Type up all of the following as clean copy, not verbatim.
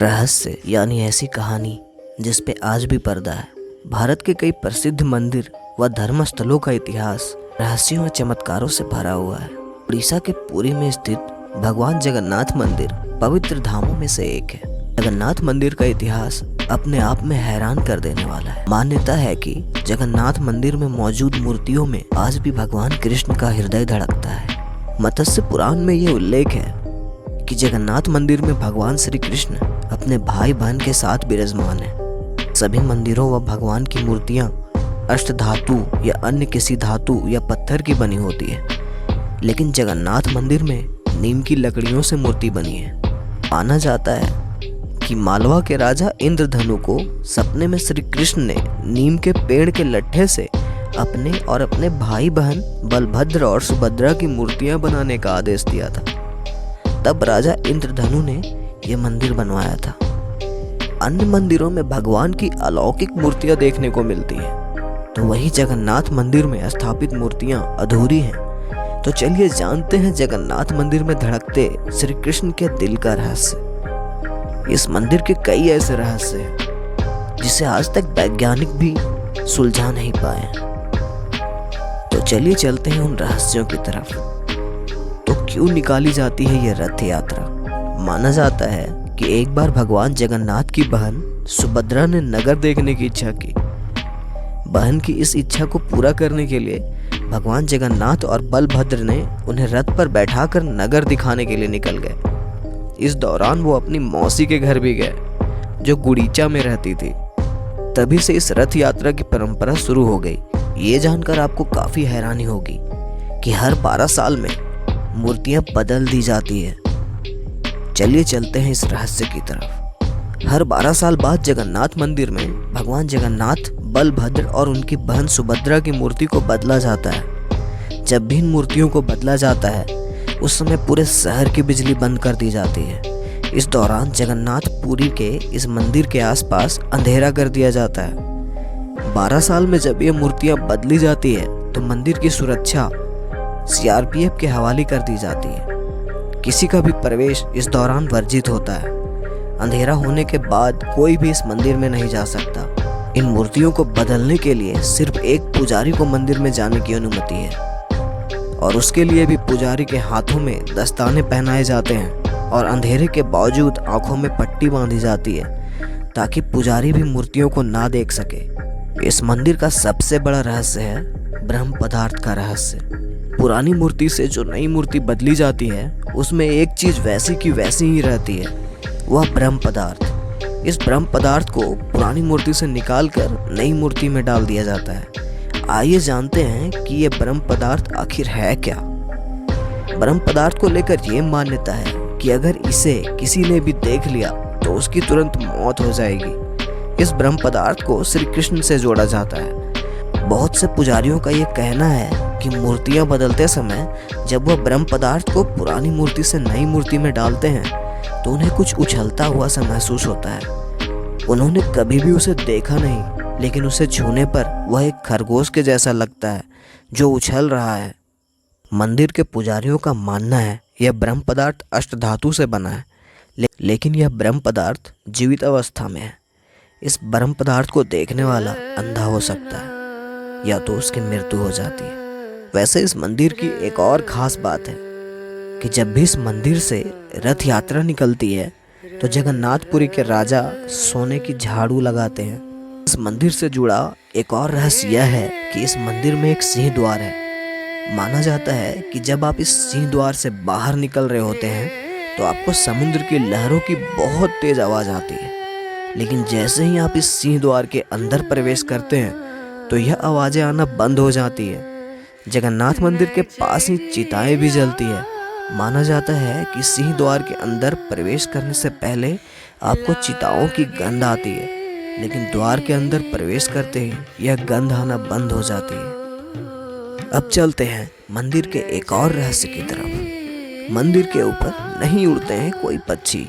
रहस्य यानी ऐसी कहानी जिस पे आज भी पर्दा है। भारत के कई प्रसिद्ध मंदिर व धर्म स्थलों का इतिहास रहस्यों व चमत्कारों से भरा हुआ है। उड़ीसा के पुरी में स्थित भगवान जगन्नाथ मंदिर पवित्र धामों में से एक है। जगन्नाथ मंदिर का इतिहास अपने आप में हैरान कर देने वाला है। मान्यता है कि जगन्नाथ मंदिर में मौजूद मूर्तियों में आज भी भगवान कृष्ण का हृदय धड़कता है। मत्स्य पुराण में ये उल्लेख है कि जगन्नाथ मंदिर में भगवान श्री कृष्ण अपने भाई बहन के साथ विराजमान है। सभी मंदिरों व भगवान की मूर्तियां अष्ट धातु या अन्य किसी धातु या पत्थर की बनी होती है, लेकिन जगन्नाथ मंदिर में नीम की लकड़ियों से मूर्ति बनी है। माना जाता है कि मालवा के राजा इंद्रधनु को सपने में श्री कृष्ण ने नीम के पेड़ के लट्ठे से अपने और अपने भाई बहन बलभद्र और सुभद्रा की मूर्तियां बनाने का आदेश दिया था। तब राजा इंद्रधनु ने यह मंदिर बनवाया था। अन्य मंदिरों में भगवान की अलौकिक मूर्तियां देखने को मिलती है, तो वही जगन्नाथ मंदिर में स्थापित मूर्तियां अधूरी हैं। तो चलिए जानते हैं जगन्नाथ मंदिर में धड़कते श्री कृष्ण के दिल का रहस्य। इस मंदिर के कई ऐसे रहस्य हैं जिसे आज तक वैज्ञानिक भी सुलझा नहीं पाए हैं। तो चलिए चलते हैं उन रहस्यों की तरफ। तो क्यों निकाली जाती है यह रथ यात्रा? माना जाता है कि एक बार भगवान जगन्नाथ की बहन सुभद्रा ने नगर देखने की इच्छा की। बहन की इस इच्छा को पूरा करने के लिए भगवान जगन्नाथ और बलभद्र ने उन्हें रथ पर बैठाकर नगर दिखाने के लिए निकल गए। इस दौरान वो अपनी मौसी के घर भी गए, जो गुड़ीचा में रहती थी। तभी से इस रथ यात्रा की परंपरा शुरू हो गई। ये जानकर आपको काफी हैरानी होगी कि हर 12 साल में मूर्तियां बदल दी जाती है। चलिए चलते हैं इस रहस्य की तरफ। हर 12 साल बाद जगन्नाथ मंदिर में भगवान जगन्नाथ, बलभद्र और उनकी बहन सुभद्रा की मूर्ति को बदला जाता है। जब भी इन मूर्तियों को बदला जाता है उस समय पूरे शहर की बिजली बंद कर दी जाती है। इस दौरान जगन्नाथ पुरी के इस मंदिर के आसपास अंधेरा कर दिया जाता है। 12 साल में जब ये मूर्तियां बदली जाती है तो मंदिर की सुरक्षा सीआरपीएफ के हवाले कर दी जाती है। किसी का भी प्रवेश इस दौरान वर्जित होता है। अंधेरा होने के बाद कोई भी इस मंदिर में नहीं जा सकता। इन मूर्तियों को बदलने के लिए सिर्फ एक पुजारी को मंदिर में जाने की अनुमति है, और उसके लिए भी पुजारी के हाथों में दस्ताने पहनाए जाते हैं और अंधेरे के बावजूद आंखों में पट्टी बांधी जाती है ताकि पुजारी भी मूर्तियों को ना देख सके। इस मंदिर का सबसे बड़ा रहस्य है ब्रह्म पदार्थ का रहस्य। पुरानी मूर्ति से जो नई मूर्ति बदली जाती है उसमें एक चीज वैसी की वैसी ही रहती है, वह ब्रह्म पदार्थ। इस ब्रह्म पदार्थ को पुरानी मूर्ति से निकालकर नई मूर्ति में डाल दिया जाता है। आइए जानते हैं कि यह ब्रह्म पदार्थ आखिर है क्या। ब्रह्म पदार्थ को लेकर यह मान्यता है कि अगर इसे किसी ने भी देख लिया तो उसकी तुरंत मौत हो जाएगी। इस ब्रह्म पदार्थ को श्री कृष्ण से जोड़ा जाता है। बहुत से पुजारियों का यह कहना है कि मूर्तियां बदलते समय जब वह ब्रह्म पदार्थ को पुरानी मूर्ति से नई मूर्ति में डालते हैं तो उन्हें कुछ उछलता हुआ सा महसूस होता है। उन्होंने कभी भी उसे देखा नहीं, लेकिन उसे छूने पर वह एक खरगोश के जैसा लगता है जो उछल रहा है। मंदिर के पुजारियों का मानना है यह ब्रह्म पदार्थ अष्ट धातु से बना है, लेकिन यह ब्रह्म पदार्थ जीवित अवस्था में है। इस ब्रह्म पदार्थ को देखने वाला अंधा हो सकता है या तो उसकी मृत्यु हो जाती है। वैसे इस मंदिर की एक और खास बात है कि जब भी इस मंदिर से रथ यात्रा निकलती है तो जगन्नाथपुरी के राजा सोने की झाड़ू लगाते हैं। इस मंदिर से जुड़ा एक और रहस्य यह है कि इस मंदिर में एक सिंह द्वार है। माना जाता है कि जब आप इस सिंह द्वार से बाहर निकल रहे होते हैं तो आपको समुद्र की लहरों की बहुत तेज आवाज आती है, लेकिन जैसे ही आप इस सिंह द्वार के अंदर प्रवेश करते हैं तो यह आवाजें आना बंद हो जाती है। जगन्नाथ मंदिर के पास ही चिताएं भी जलती है। माना जाता है कि सिंह द्वार के अंदर प्रवेश करने से पहले आपको चिताओं की गंध आती है, लेकिन द्वार के अंदर प्रवेश करते ही यह गंध आना बंद हो जाती है। अब चलते हैं मंदिर के एक और रहस्य की तरफ। मंदिर के ऊपर नहीं उड़ते हैं कोई पक्षी।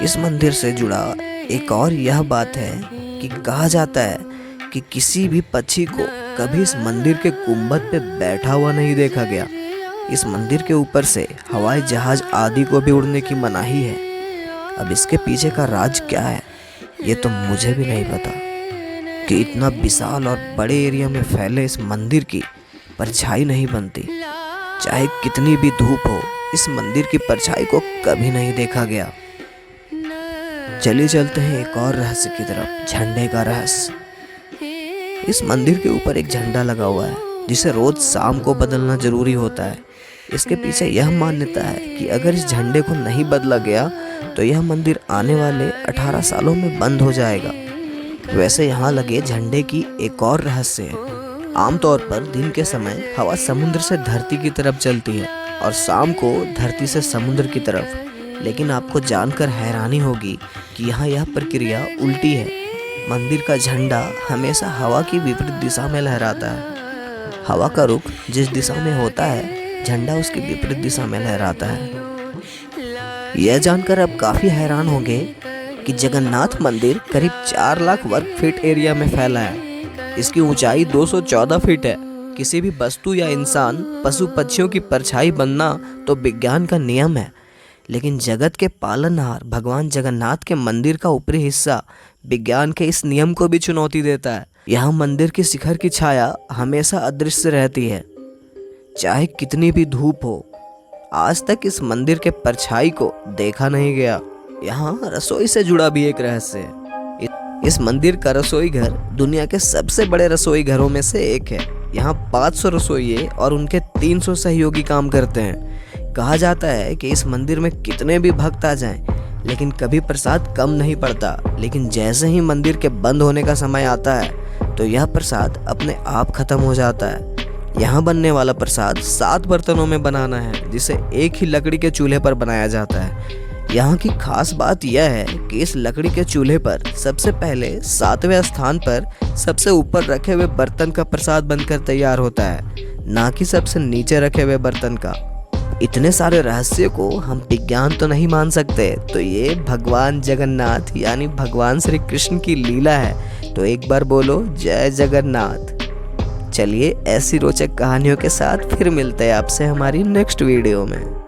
इस मंदिर से जुड़ा एक और यह बात है कि कहा जाता है कि किसी भी पक्षी को कभी इस मंदिर के गुंबद पे बैठा हुआ नहीं देखा गया। इस मंदिर के ऊपर से हवाई जहाज आदि को भी उड़ने की मनाही है। अब इसके पीछे का राज क्या है ये तो मुझे भी नहीं पता, कि इतना विशाल और बड़े एरिया में फैले इस मंदिर की परछाई नहीं बनती। चाहे कितनी भी धूप हो, इस मंदिर की परछाई को कभी नहीं देखा गया। चलिए चलते हैं एक और रहस्य की तरफ, झंडे का रहस्य। इस मंदिर के ऊपर एक झंडा लगा हुआ है जिसे रोज शाम को बदलना जरूरी होता है। इसके पीछे यह मान्यता है कि अगर इस झंडे को नहीं बदला गया तो यह मंदिर आने वाले 18 सालों में बंद हो जाएगा। वैसे यहाँ लगे झंडे की एक और रहस्य है। आमतौर पर दिन के समय हवा समुद्र से धरती की तरफ चलती है और शाम को धरती से समुद्र की तरफ। लेकिन आपको जानकर हैरानी होगी कि यहाँ यह प्रक्रिया उल्टी है। मंदिर का झंडा हमेशा हवा की विपरीत दिशा में लहराता है। हवा का रुख जिस दिशा में होता है, झंडा उसकी विपरीत दिशा में लहराता है। यह जानकर आप काफी हैरान होंगे कि जगन्नाथ मंदिर करीब 4 लाख वर्ग फीट एरिया में फैला है। इसकी ऊंचाई 214 फीट है। किसी भी वस्तु या इंसान, पशु पक्षियों की परछाई बनना तो विज्ञान का नियम है, लेकिन जगत के पालनहार भगवान जगन्नाथ के मंदिर का ऊपरी हिस्सा विज्ञान के इस नियम को भी चुनौती देता है। यहाँ मंदिर की शिखर की छाया हमेशा अदृश्य रहती है, चाहे कितनी भी धूप हो। आज तक इस मंदिर के परछाई को देखा नहीं गया। यहाँ रसोई से जुड़ा भी एक रहस्य है। इस मंदिर का रसोई घर दुनिया के सबसे बड़े रसोई घरों में से एक है। यहाँ 500 रसोइये और उनके 300 सहयोगी काम करते हैं। कहा जाता है कि इस मंदिर में कितने भी भक्त आ जाएं, लेकिन कभी प्रसाद कम नहीं पड़ता। लेकिन जैसे ही मंदिर के बंद होने का समय आता है तो यह प्रसाद अपने आप खत्म हो जाता है। यहाँ बनने वाला प्रसाद 7 बर्तनों में बनाना है, जिसे एक ही लकड़ी के चूल्हे पर बनाया जाता है। यहाँ की खास बात यह है कि इस लकड़ी के चूल्हे पर सबसे पहले 7वें स्थान पर सबसे ऊपर रखे हुए बर्तन का प्रसाद बनकर तैयार होता है, ना कि सबसे नीचे रखे हुए बर्तन का। इतने सारे रहस्य को हम विज्ञान तो नहीं मान सकते, तो ये भगवान जगन्नाथ यानी भगवान श्री कृष्ण की लीला है। तो एक बार बोलो जय जगन्नाथ। चलिए ऐसी रोचक कहानियों के साथ फिर मिलते हैं आपसे हमारी नेक्स्ट वीडियो में।